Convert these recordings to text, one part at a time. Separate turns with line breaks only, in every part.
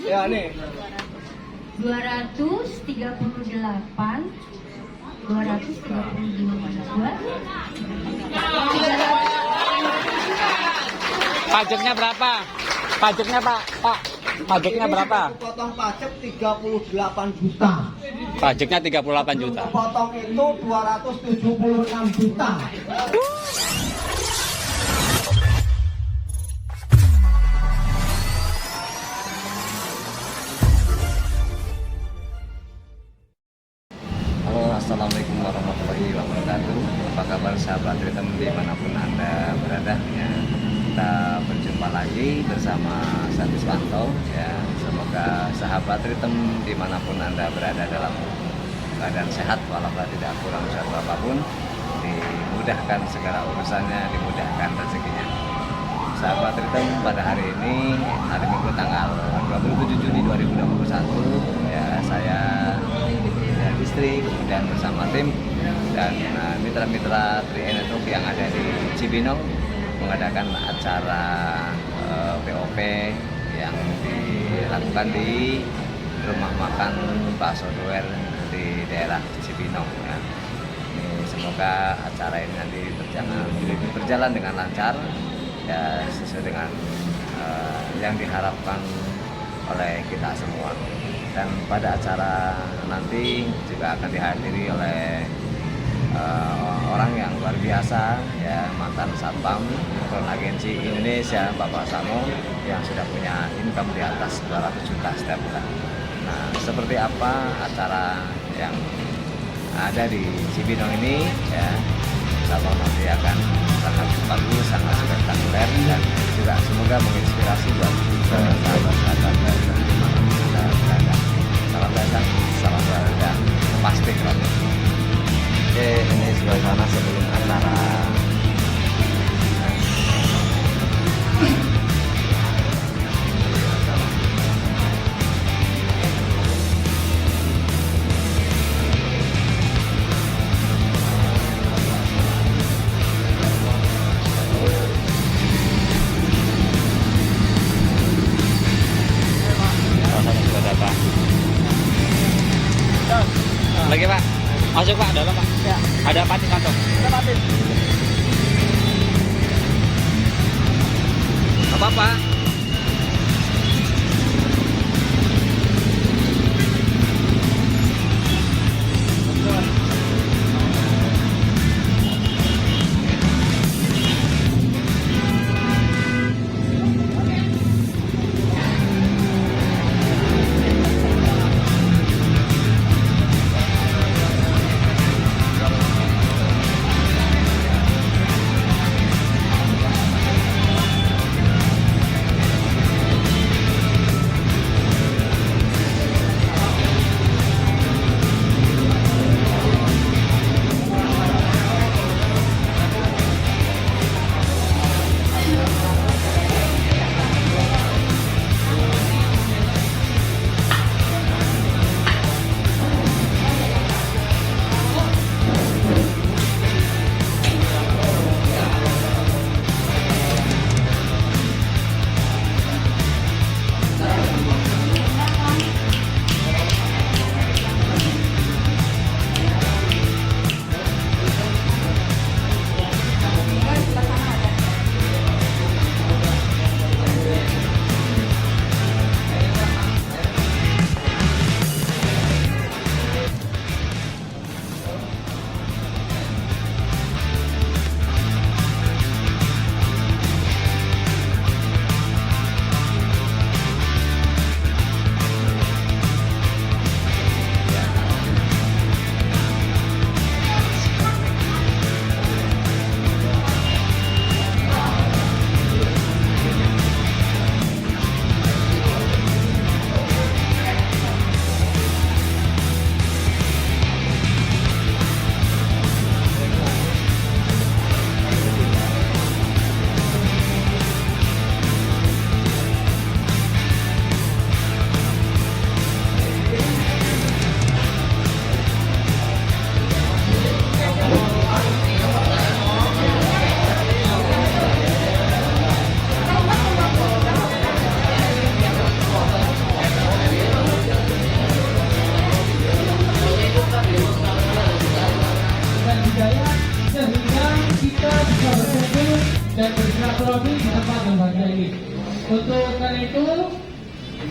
Ya nih.
238 235
Pajaknya berapa? Pajaknya Pak, pajaknya berapa?
Potong pajak 38 juta.
Pajaknya 38 juta.
Potong itu 276 juta.
Halo, assalamualaikum warahmatullahi wabarakatuh. Apa kabar sahabat Tritem dimanapun Anda berada ya. Kita berjumpa lagi bersama Santiswanto ya. Semoga sahabat Tritem dimanapun Anda berada dalam keadaan sehat walaupun tidak kurang suatu apapun, dimudahkan segala urusannya, dimudahkan rezekinya. Sahabat Tritem, pada hari ini hari Minggu tanggal 27 Juni 2021 ya, saya dan istri kemudian bersama tim dan mitra-mitra Tri-Enetuk yang ada di Cibinong mengadakan acara POP yang dilakukan di rumah makan Pak Sodoer di daerah Cibinong ya. Semoga acara ini nanti berjalan dengan lancar ya, sesuai dengan yang diharapkan oleh kita semua. Dan pada acara nanti juga akan dihadiri oleh orang yang luar biasa ya, mantan satpam agensi Indonesia Bapak Samo yang sudah punya income di atas 200 juta setiap bulan. Nah, seperti apa acara yang ada di Cibinong ini ya, insya Allah nanti akan sangat bagus, sangat spektakuler dan juga semoga menginspirasi buat sahabat-sahabat dan salam datang, salam berharga, pasti keren. Oke, ini suasana sebelum acara.
Lagi Pak, masuk Pak, dalam Pak. Ya. Ada patin kantong. Ada patin. Apa Pak?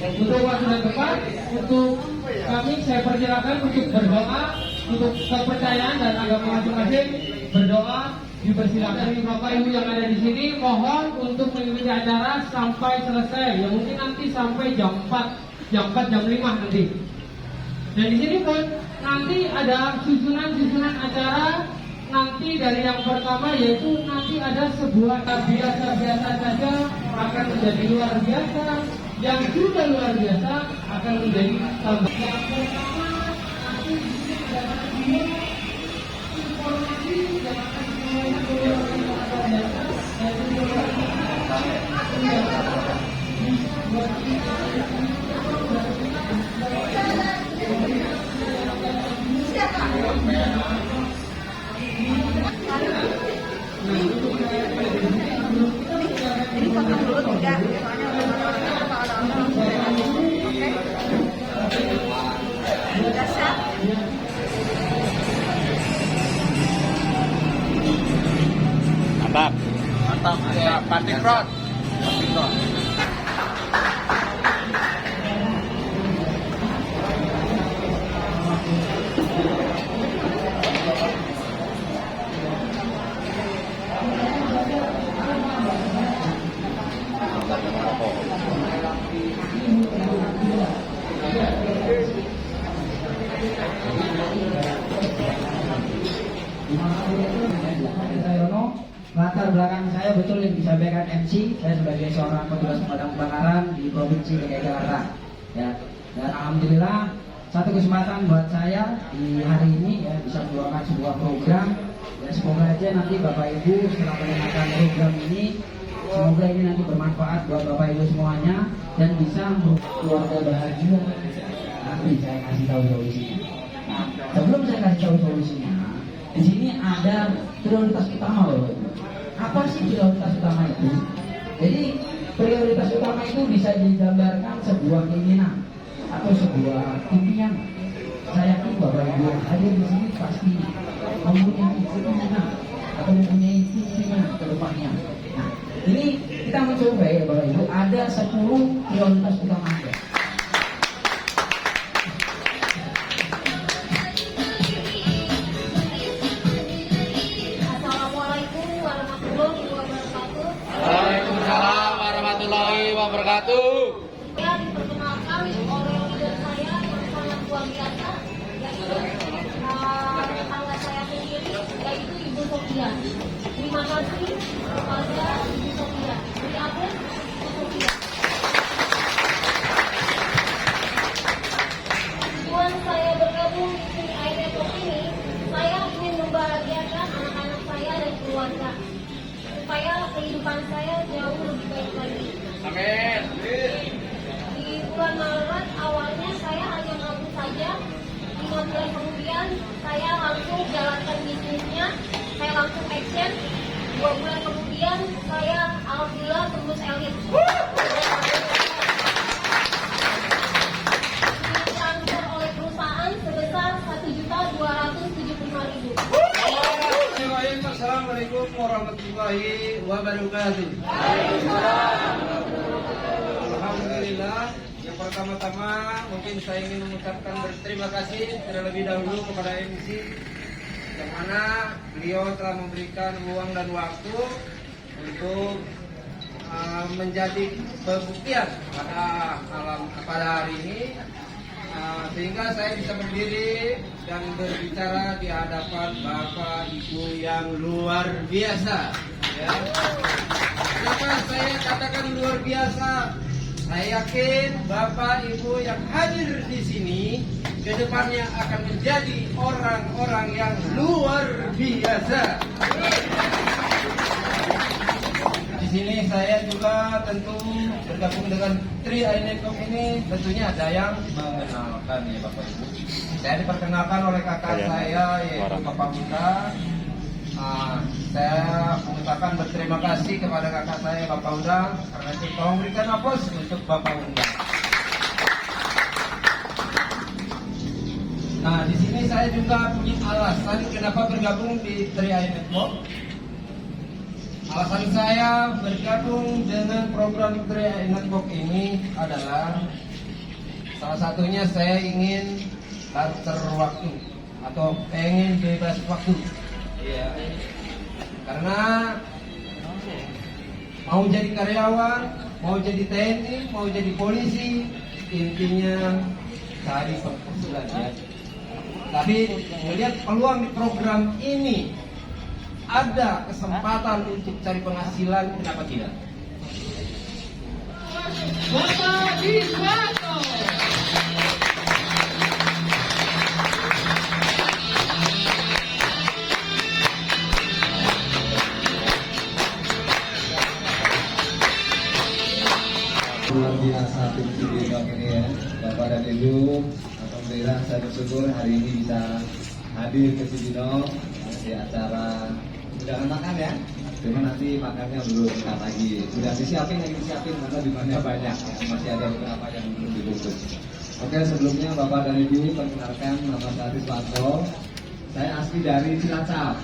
Untuk waktu dan tempat, untuk kami saya persilakan untuk berdoa untuk kepercayaan dan agama masing-masing. Berdoa dipersilakan Bapak Ibu yang ada di sini, mohon untuk mengikuti acara sampai selesai. Ya mungkin nanti sampai jam 4, jam 5 nanti. Dan di sini pun nanti ada susunan acara. Nanti dari yang pertama yaitu nanti ada sebuah biasa-biasa saja akan menjadi luar biasa. Yang sudah luar biasa akan menjadi tambah. Yang pertama nanti di sini ada informasi yang akan disampaikan oleh
Mantap.
Mantap, ya, Batik Rod.
Latar belakang saya betul yang disampaikan MC. Saya sebagai seorang petugas pemadam kebakaran di Provinsi DKI Jakarta. Ya, dan alhamdulillah satu kesempatan buat saya di hari ini ya bisa membawakan sebuah program. Ya semoga aja nanti Bapak Ibu setelah mendengarkan program ini, semoga ini nanti bermanfaat buat Bapak Ibu semuanya dan bisa membuat keluarga bahagia. Nanti saya kasih tahu solusinya. Nah, sebelum saya kasih tahu solusinya, di sini ada prioritas utama loh. Apa sih prioritas utama itu? Jadi prioritas utama itu bisa digambarkan sebuah keinginan atau sebuah impian. Saya yakin Bapak Ibu hadir di sini pasti mempunyai keinginan atau mempunyai impian ke depannya. Nah, ini kita mencoba ya Bapak Ibu, ada 10 prioritas utama aja.
Waalaikumsalam warahmatullahi wabarakatuh.
Ya, diperkenalkan oleh leader saya yang sangat luar biasa, yaitu tetangga saya sendiri, yaitu Ibu Sofia. Terima kasih kepada Ibu Sofia. Dari aku, Ibu Sofia. Tujuan saya bergabung di iNetwork ini, saya ingin membahagiakan anak-anak saya dan keluarga, supaya kehidupan saya jauh lebih baik lagi.
Amin.
Di bulan Maret awalnya saya hanya mampu saja, 5 bulan kemudian saya langsung jalankan bisnisnya, saya langsung action. 2 bulan kemudian saya alhamdulillah tembus elit. Ditransfer oleh perusahaan sebesar 1.275.000.
Assalamualaikum warahmatullahi wabarakatuh. Alhamdulillah. Yang pertama-tama mungkin saya ingin mengucapkan berterima kasih terlebih dahulu kepada MC yang mana beliau telah memberikan uang dan waktu untuk menjadi pembuktian pada hari ini. Sehingga saya bisa berdiri dan berbicara di hadapan Bapak Ibu yang luar biasa. Ya. Kenapa saya katakan luar biasa? Saya yakin Bapak Ibu yang hadir di sini kedepannya akan menjadi orang-orang yang luar biasa. Di sini saya juga tentu bergabung dengan Tri iNetwork ini, tentunya ada yang mengenalkan ya Bapak Ibu. Saya diperkenalkan oleh kakak saya yaitu Bapak Huda. Saya mengucapkan berterima kasih kepada kakak saya Bapak Huda karena itu tolong berikan aplaus untuk Bapak Huda. Nah, di sini saya juga punya alasan kenapa bergabung di Tri iNetwork. Alasan saya bergabung dengan program Tri iNetwork ini adalah Salah satunya saya ingin barter waktu atau pengen bebas waktu. Iya. Karena mau jadi karyawan, mau jadi TNI, mau jadi polisi, intinya cari penghasilan ya. Tapi melihat peluang di program ini ada kesempatan untuk cari penghasilan, kenapa tidak?
Bapak Iswanto.
Luar biasa pintu di blog ini ya, Bapak dan Ibu. Alhamdulillah saya bersyukur hari ini bisa hadir ke Cibinong di acara undangan makan ya. Cuma nanti makannya belum dekat lagi. Sudah disiapin karena demandnya banyak ya. Masih ada beberapa yang belum dibungkus. Oke, sebelumnya Bapak dan Ibu perkenalkan, nama saya Iswanto. Saya asli dari Cilacap,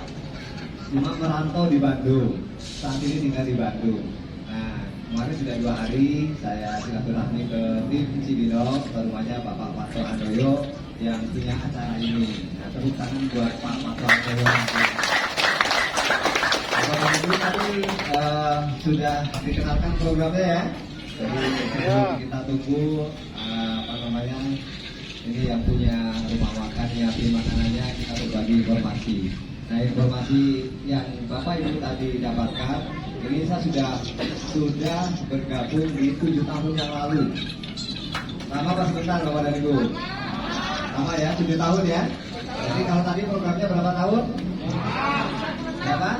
cuma merantau di Bandung. Saat ini tinggal di Bandung. Nah, kemarin sudah 2 hari saya silaturahmi ke tim Cibinong, ke rumahnya Bapak Pato Handoyo yang punya acara ini. Nah, tepuk tangan buat Pak Pato Handoyo. Bapak Ibu tadi sudah dikenalkan programnya ya. Jadi kita tunggu ini yang punya rumah makan, nyiapin makanannya, kita berbagi informasi. Nah, informasi yang Bapak Ibu tadi dapatkan, ini saya sudah bergabung di 7 tahun yang lalu. Lama apa sebentar Bapak dan Ibu? Lama ya, 7 tahun ya. Jadi kalau tadi programnya berapa tahun? Berapa?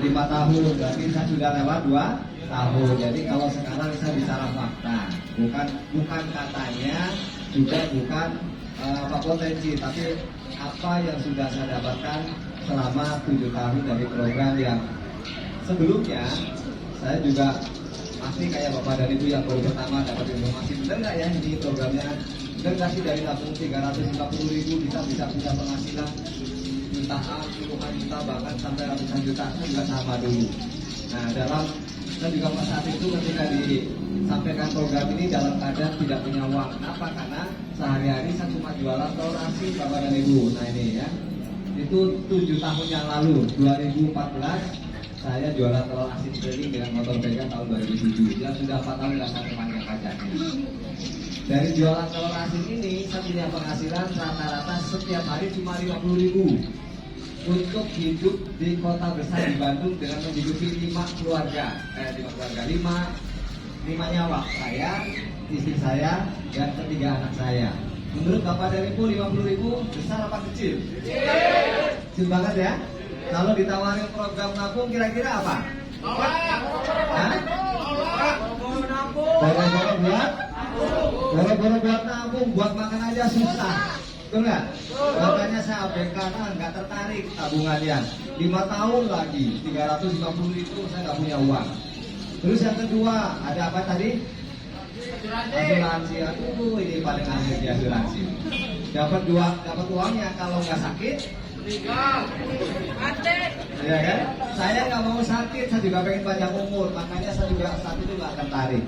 5 tahun. Berarti saya sudah lewat 2 tahun. Jadi kalau sekarang saya bicara fakta, bukan katanya, juga bukan potensi, tapi apa yang sudah saya dapatkan selama 7 tahun dari program yang sebelumnya. Saya juga pasti kayak Bapak dan Ibu yang baru pertama dapat informasi, benar nggak ya ini programnya? Benar nggak sih dari tabung 350.000 bisa punya penghasilan jutaan, puluhan juta, bahkan sampai ratusan juta? Saya juga sama dulu. Nah, saya juga pada saat itu ketika disampaikan program ini dalam keadaan tidak punya uang. Kenapa? Karena sehari-hari saya cuma jualan telur asin Bapak dan Ibu. Nah ini ya, itu 7 tahun yang lalu, 2014 saya jualan telur asin keliling dengan motor Vega tahun 2007. Ya sudah 4 tahun nggak sampai panjang pajaknya. Dari jualan telur asin ini saya punya penghasilan rata-rata setiap hari cuma 50.000 untuk hidup di kota besar di Bandung dengan menghidupi 5 keluarga, 5 nyawa, saya, istri saya, dan 3 anak saya. Menurut Bapak dan Ibu, 50.000 besar apa kecil? Kecil banget ya. Kalau ditawarin program nabung kira-kira apa? Boro-boro buat nabung, buat makan aja susah. Betul nggak? Makanya saya ABK nggak tertarik tabungannya. 5 tahun lagi, 350.000 saya nggak punya uang. Terus yang kedua, ada apa tadi? Asuransi. Aduh, ini paling aneh di asuransi. Dapat uangnya kalau nggak sakit, ya kan? Saya nggak mau sakit, saya juga pengen panjang umur. Makanya saya juga saat itu nggak tertarik.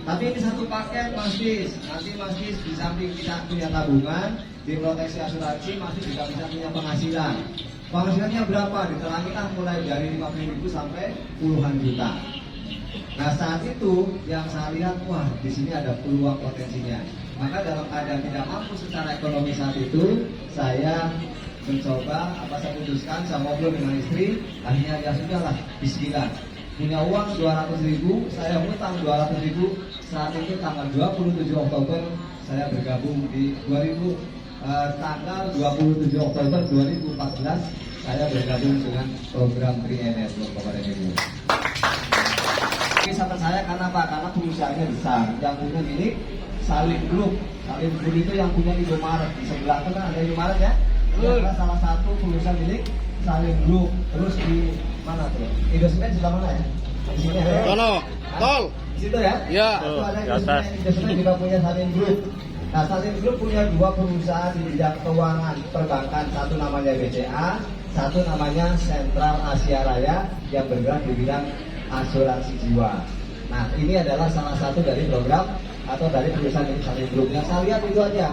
Tapi ini satu paket Mas Dis. Nanti Mas Dis di samping kita punya tabungan, di proteksi asuransi masih juga bisa punya penghasilan. Penghasilannya berapa? Diterangi mulai dari 50.000 sampai puluhan juta. Nah saat itu yang saya lihat, wah di sini ada peluang potensinya. Maka dalam keadaan tidak mampu secara ekonomi saat itu, saya mencoba, saya putuskan, saya ngobrol dengan istri, akhirnya ya sudahlah, bismillah. Punya uang 200.000, saya hutang 200.000. Saat itu tanggal 27 Oktober saya bergabung di tanggal 27 Oktober 2014 saya bergabung dengan program Tri-Enet Bapak dan Ibu. Kisah saya karena apa? Karena perusahaannya besar, yang punya milik Salim Group. Salim Group itu yang punya Indomaret. Di sebelah itu kan ada Indomaret ya. Adalah salah satu perusahaan milik Salim Group. Terus di mana tuh? Indosemen sebelah mana ya? Di sini ada.
Tol.
Di situ ya?
Iya.
Itu ada
Di atas.
Indosemen juga punya Salim Group. Nah, Salim Group punya 2 perusahaan di bidang keuangan perbankan. Satu namanya BCA, satu namanya Sentral Asia Raya yang bergerak di bidang asuransi jiwa. Nah, ini adalah salah satu dari program
atau dari tulisan sebelumnya. Saya lihat itu aja.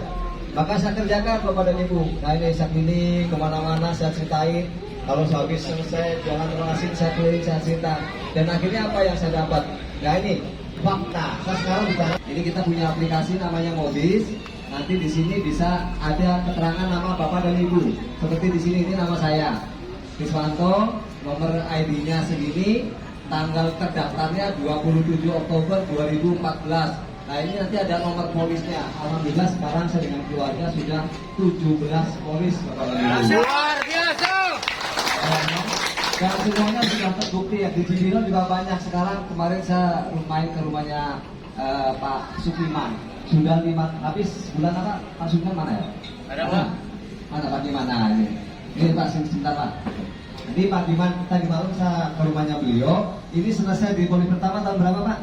Maka saya kerjakan kepada ibu. Nah ini saya pilih kemana-mana saya ceritain. Kalau habis selesai jangan terlasin saya keliling saya cerita. Dan akhirnya apa yang saya dapat? Nah ini fakta. Saya sekarang bicara. Ini kita punya aplikasi namanya Mobis. Nanti di sini bisa ada keterangan nama bapak dan ibu. Seperti di sini ini nama saya Kriswanto, nomor ID-nya segini, tanggal terdaftarnya 27 Oktober 2014. Nah ini nanti ada nomor polisnya. Alhamdulillah sekarang saya dengan keluarga sudah 17 polis bapak dan ibu.
Luar biasa.
Dan semuanya sudah terbukti ya. Di Cibinong juga banyak. Sekarang kemarin saya main ke rumahnya Pak Sukiman. Sudah 5, tapi bulan apa? Pak Sukiman mana ya?
Ada Pak.
Mana Pak Diman? Nah ini Pak sebentar Pak. Jadi Pak Diman tadi malam saya ke rumahnya beliau. Ini selesai di polis pertama tahun berapa Pak?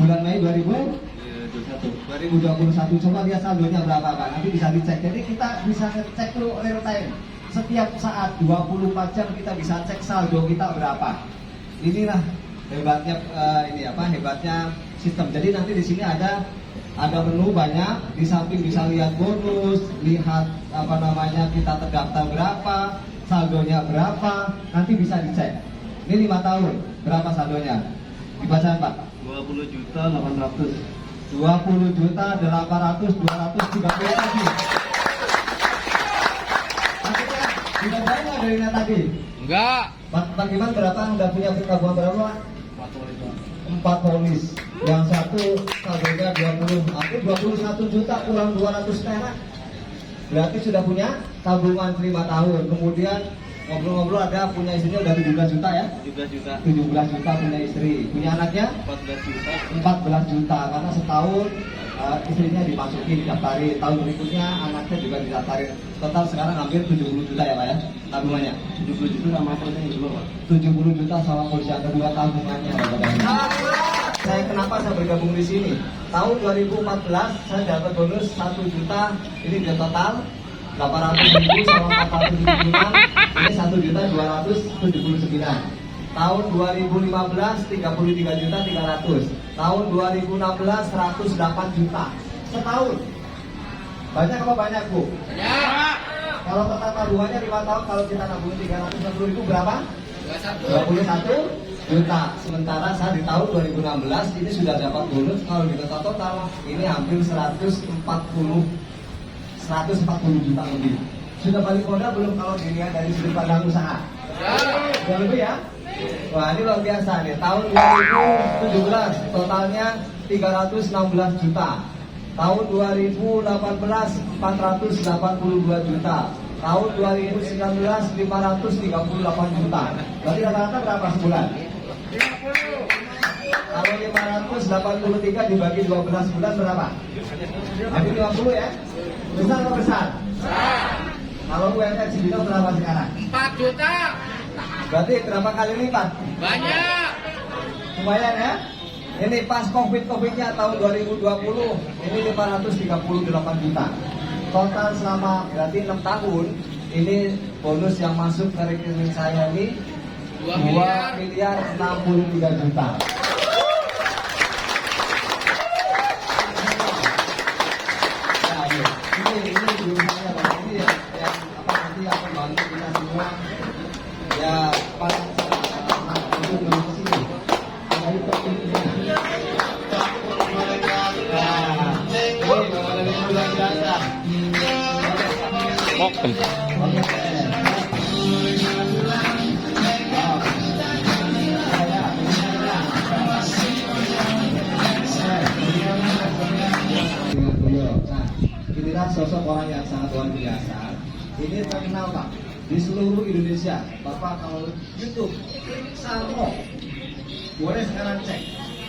Bulan Mei 2021. Coba lihat saldonya berapa Pak? Nanti bisa dicek. Jadi kita bisa cek tuh real time. Setiap saat 24 jam kita bisa cek saldo kita berapa. Inilah hebatnya hebatnya sistem. Jadi nanti di sini ada menu banyak. Di samping bisa lihat bonus, lihat kita terdaftar berapa, saldonya berapa. Nanti bisa dicek. Ini 5 tahun berapa saldonya? Dibacakan Pak.
20.800.000.
20.800.230 lagi. Sudah banyak dari tadi.
Enggak.
Pak Iman berapa? Udah punya tabungan berapa? 4 polis. Yang satu saldonya 20, hampir 21 juta kurang 200 perak. Berarti sudah punya tabungan 5 tahun. Kemudian ngobrol-ngobrol ada punya istrinya udah 17 juta ya? 17 juta punya istri. Punya anaknya? 14 juta. Karena setahun istrinya dimasukin, didaftarin. Tahun berikutnya anaknya juga didaftarin. Total sekarang hampir 70 juta ya Pak ya? Tabungannya?
70 juta sama polisi yang kedua Pak.
70 juta sama polisi yang kedua tabungannya Bapak dan Ibu. Saya kenapa saya bergabung di sini? Tahun 2014 saya dapat bonus 1 juta. Ini dia total 800.000 sama 476. Ini 1.279.000. Tahun 2015 33 juta 300. Tahun 2016 108 juta. Setahun. Banyak apa banyak Bu?
Banyak.
Kalau total tabungannya 5 tahun, kalau kita nabung 360.000 berapa? 21 juta. Sementara saya di tahun 2016 ini sudah dapat bonus. Kalau di total ini hampir 140 juta lebih. Sudah balik modal belum kalau dilihat dari sudut pandang usaha? Sudah lebih ya? Wah ini luar biasa nih. Tahun 2017 totalnya 316 juta. Tahun 2018 482 juta. Tahun 2019 538 juta. Berarti rata-rata berapa sebulan? 50. Kalau 583 dibagi 12 bulan berapa? Jadi 50 ya? Besar atau besar? Kalau UMR Cibinong berapa sekarang?
4 juta.
Berarti berapa kali lipat?
Banyak.
Lumayan ya? Ini pas Covid-nya tahun 2020 ini 538 juta. Total selama berarti 6 tahun ini bonus yang masuk ke rekening saya ini 2.063 juta. Nah, ini belum saya Pak. Ini yang nanti akan bantu kita semua. Ya pada untuk ke sini. Inilah sosok orang yang sangat luar biasa. Ini terkenal Pak di seluruh Indonesia. Bapak kalau YouTube klik Sarno, boleh sekarang cek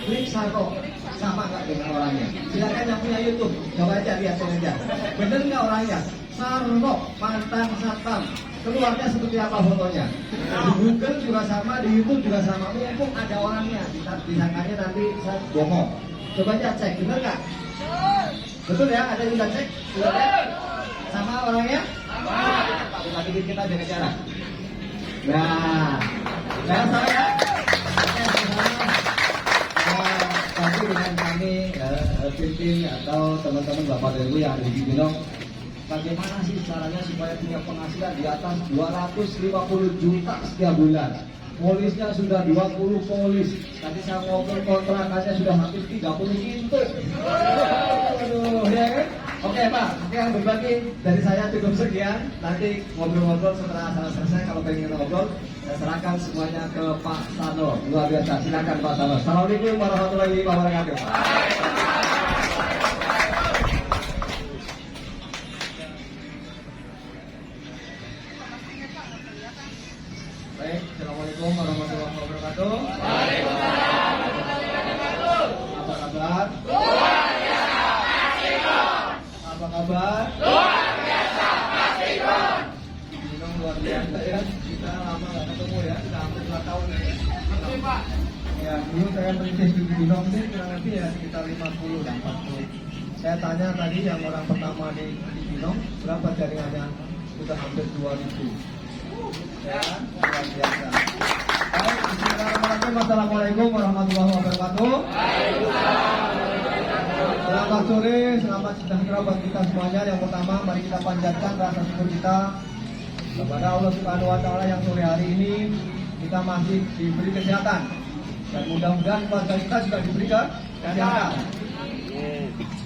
klik Sarno, sama nggak dengan orangnya? Silakan yang punya YouTube, coba aja lihat aja. Bener nggak orangnya? Sarno, mantan satpam. Keluarnya seperti apa fotonya? Di Google juga sama, di YouTube juga sama. Mumpung ada orangnya, disangkanya nanti saya bohong. Coba aja cek, bener nggak? Betul ya, ada juga cek. Sama orangnya? Sama. Tapi kita jaga jarak. Nah, saya ya. Oke, sama. Nanti nih tim atau teman-teman Bapak dan Ibu yang ada di Cibinong, bagaimana sih caranya supaya punya penghasilan di atas 250 juta setiap bulan? Polisnya sudah 20 polis. Tadi saya ngobrol kontrakannya sudah hampir 30 pintu. Aduh, ya kan? Oke Pak, oke berbagi dari saya cukup sekian. Nanti ngobrol-ngobrol setelah selesai, kalau pengen ngobrol, saya serahkan semuanya ke Pak Sano. Luar biasa, silakan Pak Sano. Assalamualaikum warahmatullahi wabarakatuh. Baik, Assalamualaikum warahmatullahi wabarakatuh. Apa kabar? Apa kabar? Cibinong luar biasa ya. Kita lama nggak ketemu ya, sudah hampir 2 tahun ya. Ya, dulu saya merintis di Cibinong ini kurang lebih ya sekitar 50 dan 40. Saya tanya tadi yang orang pertama di Cibinong, berapa jaringannya? Sudah hampir 2000. Ya, luar biasa. Baik, bismillahirrahmanirrahim. Assalamualaikum warahmatullahi wabarakatuh. Selamat sore, selamat sejahtera buat kita semuanya. Yang pertama, mari kita panjatkan rasa syukur kita kepada Allah Subhanahu wa Ta'ala yang sore hari ini kita masih diberi kesehatan, dan mudah-mudahan keluarga kita juga diberi kesehatan.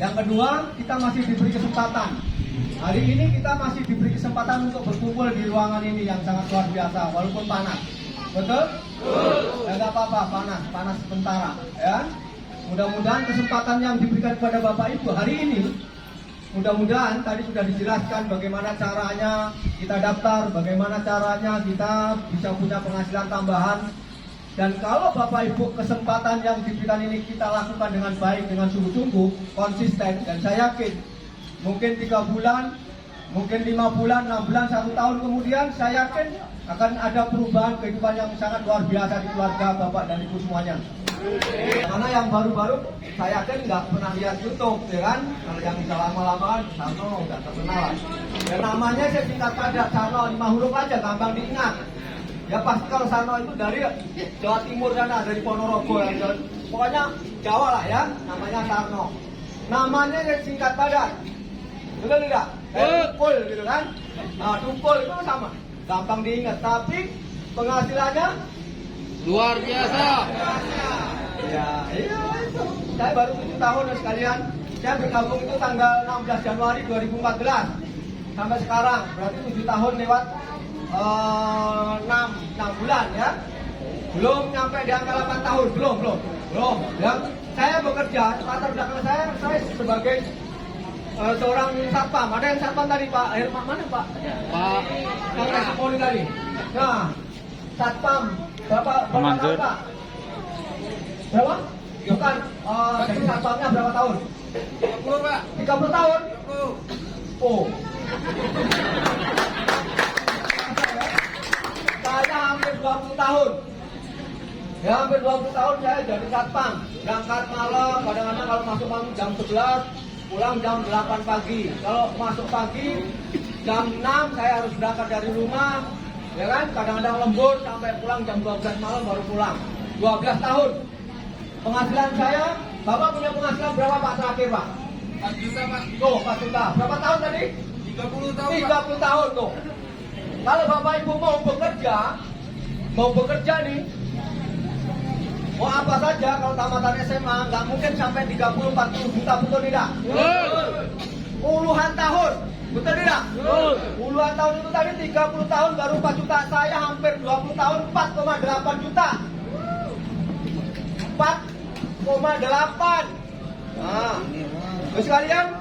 Yang kedua, kita masih diberi kesempatan. Hari ini kita masih diberi kesempatan untuk berkumpul di ruangan ini yang sangat luar biasa, walaupun panas. Betul? Ya nggak apa-apa, panas sementara. Ya. Mudah-mudahan kesempatan yang diberikan kepada Bapak Ibu hari ini, mudah-mudahan tadi sudah dijelaskan bagaimana caranya kita daftar, bagaimana caranya kita bisa punya penghasilan tambahan. Dan kalau Bapak Ibu kesempatan yang diberikan ini kita lakukan dengan baik, dengan sungguh-sungguh, konsisten, dan saya yakin mungkin 3 bulan, mungkin 5 bulan, 6 bulan, 1 tahun kemudian saya yakin akan ada perubahan kehidupan yang sangat luar biasa di keluarga Bapak dan Ibu semuanya. Karena yang baru-baru saya yakin nggak pernah lihat YouTube, ya kan? Kalau yang bisa lama-lama kan Sano udah terkenal. Dan namanya saya singkat padat, Sano 5 huruf aja, gampang diingat. Ya pasti kalau Sano itu dari Jawa Timur sana, dari Ponorogo ya. Pokoknya Jawa lah ya, namanya Sano. Namanya saya singkat padat. Betul tidak? Tumpul gitu kan? Nah, tumpul itu sama, gampang diingat. Tapi penghasilannya
Luar biasa.
ya, iya itu. Saya baru 7 tahun sekalian. Saya bergabung itu tanggal 16 Januari 2014 sampai sekarang, berarti 7 tahun lewat 6 bulan ya. Belum sampai di angka 8 tahun, belum. Ya. Saya bekerja, latar belakang saya sebagai seorang satpam. Ada yang satpam tadi Pak, mana Pak? Pak Kapolri tadi. Nah, satpam berapa tahun Pak? Berapa? Bukan, jadi satpamnya berapa tahun?
30 Pak.
30 tahun?
30.
Oh. Saya hampir 20 tahun. Ya, hampir 20 tahun saya jadi satpam. Berangkat malam, kadang-kadang kalau masuk malam jam 11, pulang jam 8 pagi. Kalau masuk pagi, jam 6 saya harus berangkat dari rumah. Ya kan, kadang-kadang lembur sampai pulang jam 12 malam baru pulang. 12 tahun. Penghasilan saya, Bapak punya penghasilan berapa Pak terakhir Pak?
4 juta Pak.
Tuh, 4 juta. Berapa tahun tadi?
30 tahun Pak.
30 tahun tuh. Kalau Bapak Ibu mau bekerja nih, mau apa saja, kalau tamatan SMA nggak mungkin sampai 30-40 juta, betul tidak? Puluhan tahun, betul tidak? Puluhan tahun itu tadi 30 tahun baru 4 juta. Saya hampir 20 tahun 4,8 juta. 4,8. Nah, terus sekalian,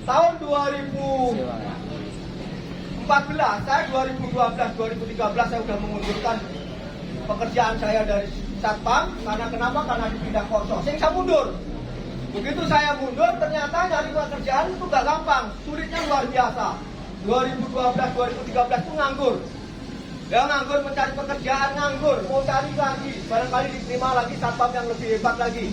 tahun 2014, saya 2012-2013 saya sudah mengundurkan pekerjaan saya dari satpam. Karena kenapa? Karena dipindah kosong. Saya mundur. Begitu saya mundur, ternyata nyari pekerjaan itu gak gampang, sulitnya luar biasa. 2012-2013 itu nganggur. Ya nganggur, mencari pekerjaan nganggur, mau cari lagi, barangkali diterima lagi satpam yang lebih hebat lagi.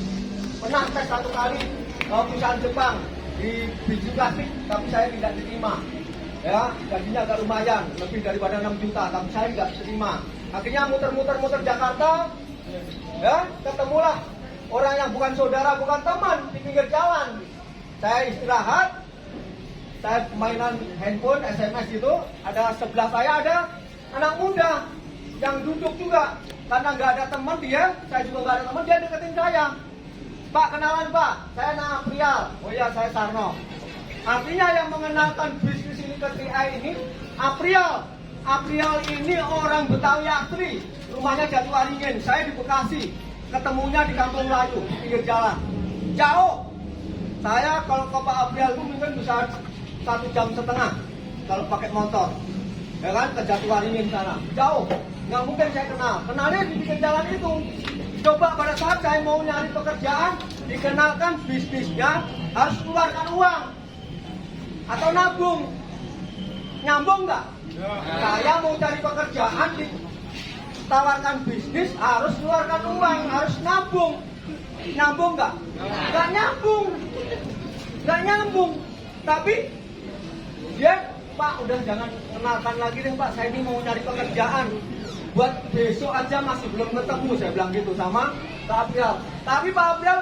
Pernah tes 1 kali perusahaan Jepang di biji plastik, tapi saya tidak diterima. Ya, gajinya agak lumayan, lebih daripada 6 juta, tapi saya nggak terima. Akhirnya muter-muter Jakarta, ya, ketemulah orang yang bukan saudara, bukan teman di pinggir jalan. Saya istirahat, saya mainan handphone, SMS itu, ada sebelah saya ada anak muda yang duduk juga. Karena nggak ada teman dia, saya juga nggak ada teman, dia deketin saya. Pak, kenalan Pak, saya nama Aprial. Oh iya, saya Sarno. Artinya yang mengenalkan bisnis ini ke TI ini Aprial. Aprial ini orang Betawi asli, rumahnya Jatiwaringin, saya di Bekasi. Ketemunya di Kampung Melayu, di pinggir jalan. Jauh. Saya kalau ke Pak Aprial itu mungkin bisa 1,5 jam kalau pakai motor. Ya kan, ke Jatiwaringin sana. Jauh. Nggak mungkin saya kenal. Kenalnya di pinggir jalan itu. Coba pada saat saya mau nyari pekerjaan, dikenalkan bisnisnya harus keluarkan uang. Atau nabung. Nyambung nggak? Saya mau cari pekerjaan, ditawarkan bisnis, harus keluarkan uang, harus nabung. Nyambung nggak? Nggak nyambung. Nggak nyambung. Tapi dia, Pak, udah jangan kenalkan lagi deh Pak, saya ini mau nyari pekerjaan. Buat besok aja masih belum ketemu, saya bilang gitu sama Pak Aprial. Tapi Pak Aprial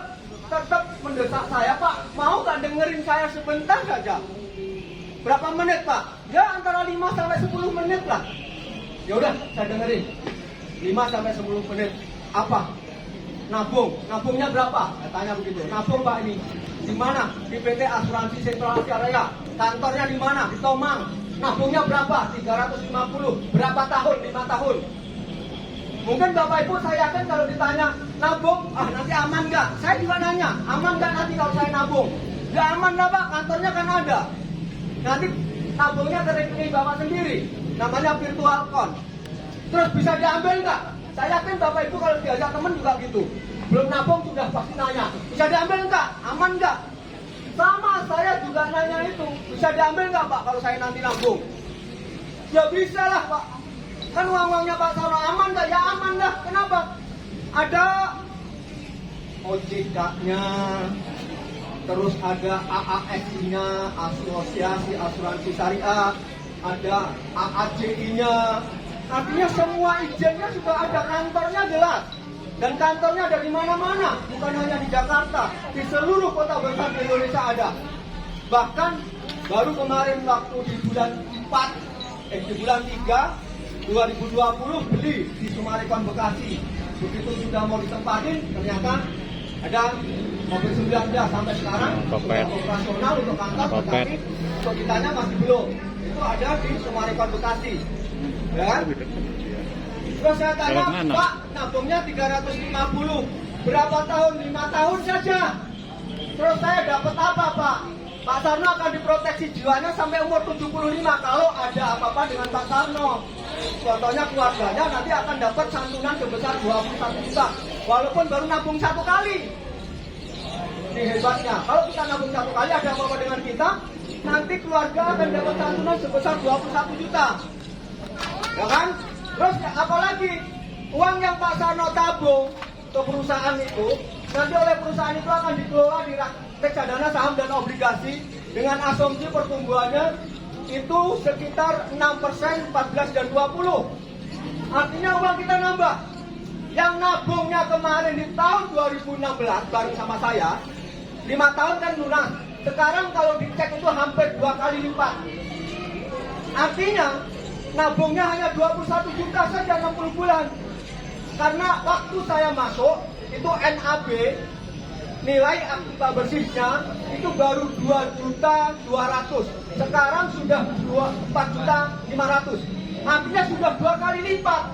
tetap mendesak saya, Pak, mau nggak dengerin saya sebentar saja? Berapa menit Pak? Ya antara 5 sampai 10 menit lah. Ya udah, saya dengerin. 5 sampai 10 menit. Apa? Nabung. Nabungnya berapa? Saya tanya begitu. Nabung Pak ini. Di mana? Di PT Asuransi Sentral Asia Raya. Kantornya di mana? Di Tomang. Nabungnya berapa? 350. Berapa tahun? 5 tahun. Mungkin Bapak Ibu saya yakin kalau ditanya nabung, nanti aman nggak? Saya juga nanya, aman nggak nanti kalau saya nabung? Nggak aman lah Pak, kantornya kan ada. Nanti nabungnya ke rekening Bapak sendiri, namanya virtual account. Terus bisa diambil nggak? Saya yakin Bapak Ibu kalau diajak teman juga gitu. Belum nabung sudah pasti nanya, bisa diambil nggak? Aman nggak? Sama saya juga nanya itu, bisa diambil nggak Pak kalau saya nanti nabung? Ya bisa lah Pak. Kan uang-uangnya Pak Sarno aman nggak? Ya aman dah. Kenapa? Ada OJK-nya, terus ada AASI-nya, Asosiasi Asuransi Syariah, ada AAJI-nya. Artinya semua izinnya sudah ada, kantornya jelas. Dan kantornya ada di mana-mana, bukan hanya di Jakarta, di seluruh kota besar di Indonesia ada. Bahkan baru kemarin waktu di bulan 3 2020 beli di Summarecon Bekasi. Begitu sudah mau ditempatin, ternyata ada mobil 19 sampai sekarang sudah operasional untuk kantor, tetapi untuk kitanya masih belum. Itu ada di Summarecon Bekasi. Ya kan? Terus saya tanya, Pak, nabungnya 350. Berapa tahun? 5 tahun saja. Terus saya dapat apa, Pak? Pak Sarno akan diproteksi jiwanya sampai umur 75 kalau ada apa-apa dengan Pak Sarno. Contohnya keluarganya nanti akan dapat santunan sebesar 21 juta. Walaupun baru nabung 1 kali. Ini hebatnya. Kalau kita nabung 1 kali ada apa-apa dengan kita, nanti keluarga akan dapat santunan sebesar 21 juta. Ya kan? Terus apalagi uang yang Pak Sarno tabung ke perusahaan itu, nanti oleh perusahaan itu akan dikelola di reksadana saham dan obligasi dengan asumsi pertumbuhannya itu sekitar 6%, 14 dan 20. Artinya uang kita nambah. Yang nabungnya kemarin di tahun 2016 bareng sama saya 5 tahun kan lunas. Sekarang kalau dicek itu hampir 2 kali lipat. Artinya nabungnya hanya 21 juta saja 60 bulan. Karena waktu saya masuk itu NAB nilai aktiva bersihnya itu baru 2.200.000. Sekarang sudah 4.500.000. Artinya sudah 2 kali lipat.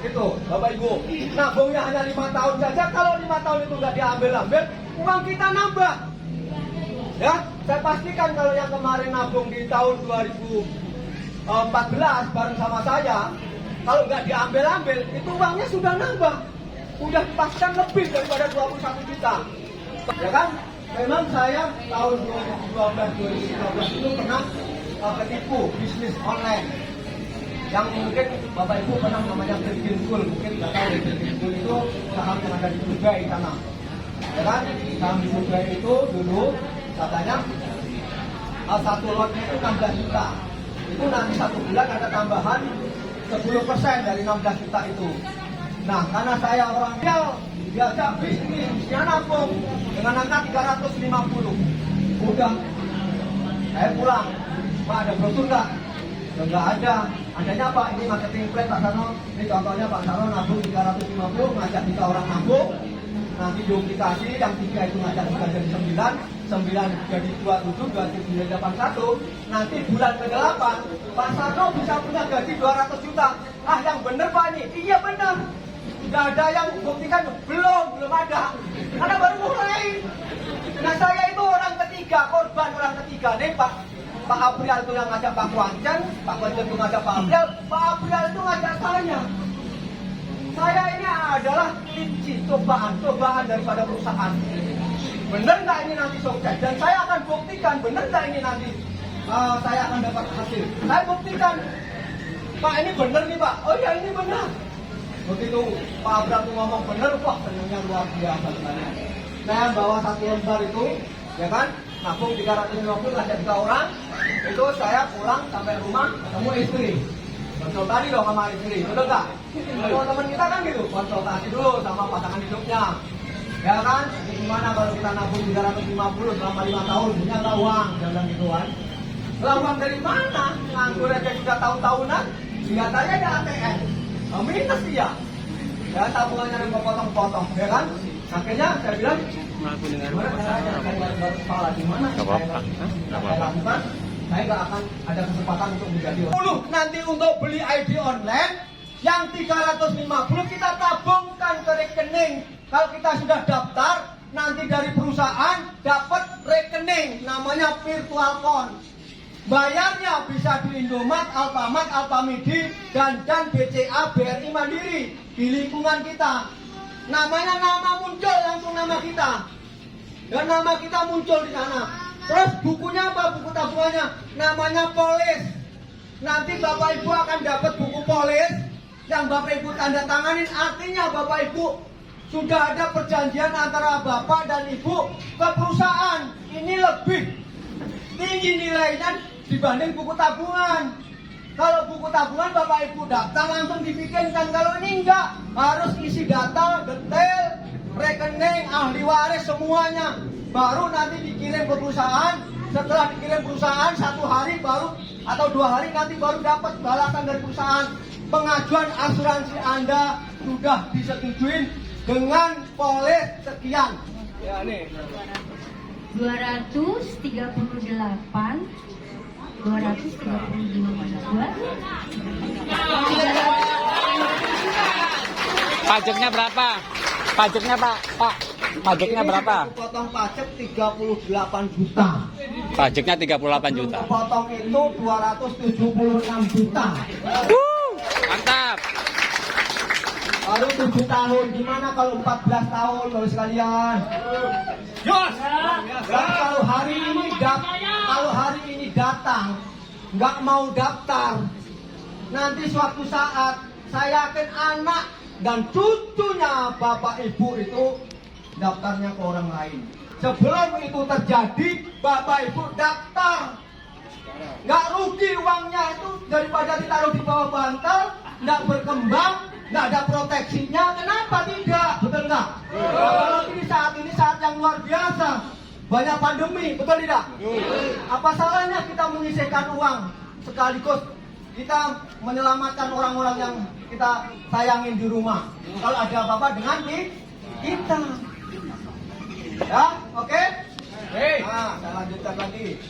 Itu Bapak Ibu. Nabungnya hanya 5 tahun saja. Kalau 5 tahun itu nggak diambil-ambil, uang kita nambah. Ya, saya pastikan kalau yang kemarin nabung di tahun 2014 bareng sama saya, kalau nggak diambil-ambil, itu uangnya sudah nambah. Udah pastikan lebih daripada 21 juta. Ya kan? Memang saya tahun 2012-2013 itu pernah ketipu bisnis online. Yang mungkin Bapak Ibu pernah namanya Virgin School, mungkin nggak tahu Virgin School itu saham yang ada di Dubai sana. Ya kan? Saham di Dubai itu dulu katanya satu lotnya itu 16 juta. Itu nanti 1 bulan ada tambahan 10% dari 16 juta itu. Nah, karena saya orang diajak bisnis, dia nabung dengan angka 350. Udah, saya pulang. Pak, ada brosur nggak? Ya, nggak ada. Adanya Pak, ini marketing plan Pak Sarno. Ini contohnya Pak Sarno nabung 350, ngajak 3 orang nabung. Nanti duplikasi, yang 3 itu ngajak 3 jadi 9, 9 jadi 27, 27 jadi 81. Nanti bulan ke-8, Pak Sarno bisa punya gaji 200 juta. Ah, yang bener Pak ini? Iya bener. Sudah ada yang buktikan? Belum ada. Karena baru mulai. Nah, saya itu orang ketiga, korban orang ketiga. Nih Pak Aprial itu yang ngajak Pak Kuancen itu ngajak Pak Aprial itu ngajak saya. Saya ini adalah cobaan daripada perusahaan. Bener nggak ini nanti sukses? Dan saya akan buktikan, bener nggak ini nanti saya akan dapat hasil. Saya buktikan. Pak, ini bener nih Pak. Oh ya, ini benar. Begitu Pak Aprial itu ngomong bener, wah senyumnya luar biasa sebenarnya. Saya bawa 1 lembar itu, ya kan? Nabung 350 ngajak 3 orang. Itu saya pulang sampai rumah ketemu istri. Konsultasi dong sama istri, betul nggak? Kalau teman kita kan gitu, konsultasi dulu sama pasangan hidupnya. Ya kan? Gimana kalau kita nabung 350 selama 5 tahun, punya nggak uang? Jangan gitu kan. Uang dari mana? Nganggur aja juga tahun-tahunan, lihatannya ada ATM. Minus dia. Ya tabungannya yang potong-potong, ya kan? Akhirnya saya bilang, gimana caranya saya baru kepala, gimana saya lakukan? Saya nggak akan ada kesempatan untuk menjadi orang. Nanti untuk beli ID online, yang 350 kita tabungkan ke rekening. Kalau kita sudah daftar, nanti dari perusahaan dapat rekening, namanya virtual account. Bayarnya bisa di Indomaret, Alfamart, Alfamidi, dan BCA, BRI Mandiri di lingkungan kita. Namanya muncul langsung nama kita, dan nama kita muncul di sana. Terus bukunya apa? Buku tabungannya namanya polis. Nanti Bapak Ibu akan dapat buku polis yang Bapak Ibu tanda tanganin. Artinya Bapak Ibu sudah ada perjanjian antara Bapak dan Ibu ke perusahaan. Ini lebih tinggi nilainya dibanding buku tabungan. Kalau buku tabungan Bapak Ibu daftar langsung dibikinkan. Kalau ini enggak, harus isi data detail, rekening, ahli waris semuanya. Baru nanti dikirim ke perusahaan. Setelah dikirim perusahaan 1 hari baru atau 2 hari nanti baru dapat balasan dari perusahaan. Pengajuan asuransi Anda sudah disetujui dengan polis sekian. Ya nih.
238
Pajaknya berapa? Pajaknya Pak? Pajaknya berapa?
Potong pajak 38 juta.
Pajaknya 38 juta.
Potong itu 276 juta.
Mantap.
Baru 7 tahun. Gimana kalau 14 tahun kalau sekalian? Yos. Dan kalau hari ini datang nggak mau daftar, nanti suatu saat saya yakin anak dan cucunya Bapak Ibu itu daftarnya ke orang lain. Sebelum itu terjadi, Bapak Ibu daftar. Nggak rugi uangnya itu daripada ditaruh di bawah bantal, nggak berkembang, nggak ada proteksinya. Kenapa tidak? Betul nggak? Apalagi saat ini saat yang luar biasa. Banyak pandemi, betul tidak? Apa salahnya kita menyisihkan uang sekaligus kita menyelamatkan orang-orang yang kita sayangin di rumah. Kalau ada apa-apa dengan kita. Ya, oke? Nah, saya lanjutkan lagi.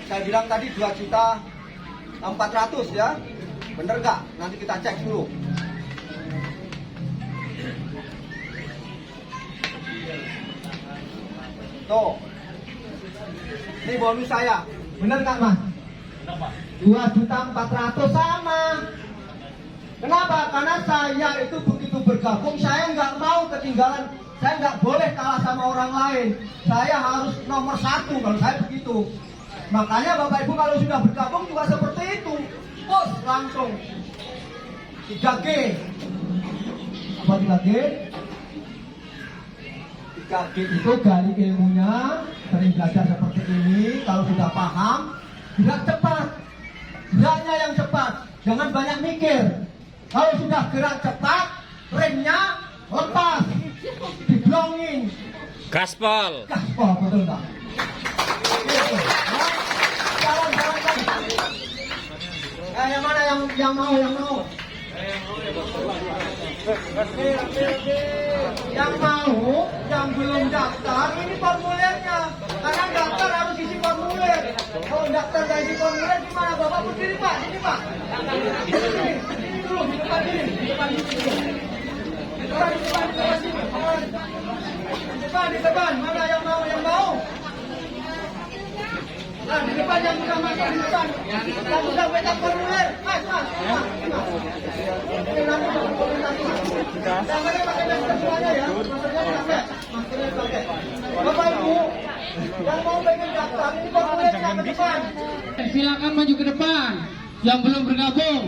Saya bilang tadi 2.400.000 ya. Bener nggak? Nanti kita cek dulu. Tuh, ini bonus saya, bener nggak Mas? 2.400.000 sama. Kenapa? Karena saya itu begitu bergabung, saya nggak mau ketinggalan, saya nggak boleh kalah sama orang lain. Saya harus nomor 1 kalau saya begitu. Makanya Bapak Ibu kalau sudah bergabung juga seperti itu, bos langsung 3G. Apa 3G? 3G itu gali ilmunya, sering belajar seperti ini. Kalau sudah paham, gerak cepat. Geraknya yang cepat, jangan banyak mikir. Kalau sudah gerak cepat, remnya lepas, diblongin.
Gaspol.
Gaspol, betul nggak? Gitu. Nah, jalan. Yang mana yang mau? Yang mau, yang belum daftar, ini formulirnya. Karena daftar harus isi formulir. Kalau daftar gak isi formulir, gimana? Bapak berdiri Pak, sini Pak. Sini dulu, di depan sini. Di depan sini. Di depan. Mana yang mau? Nah, di depan yang sudah masuk di depan. Yang sudah pegang formulir. Mas. Jangan pakai masker semuanya ya. Maskernya pakai. Bapak Ibu, yang mau pengen daftar ini formulirnya ke depan.
Silakan maju ke depan. Yang belum bergabung.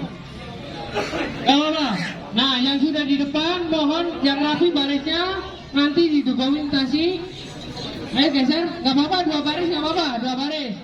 Nah, yang sudah di depan mohon yang rapi barisnya nanti didokumentasi. Ayo geser, nggak apa-apa, 2 baris nggak apa-apa, 2 baris.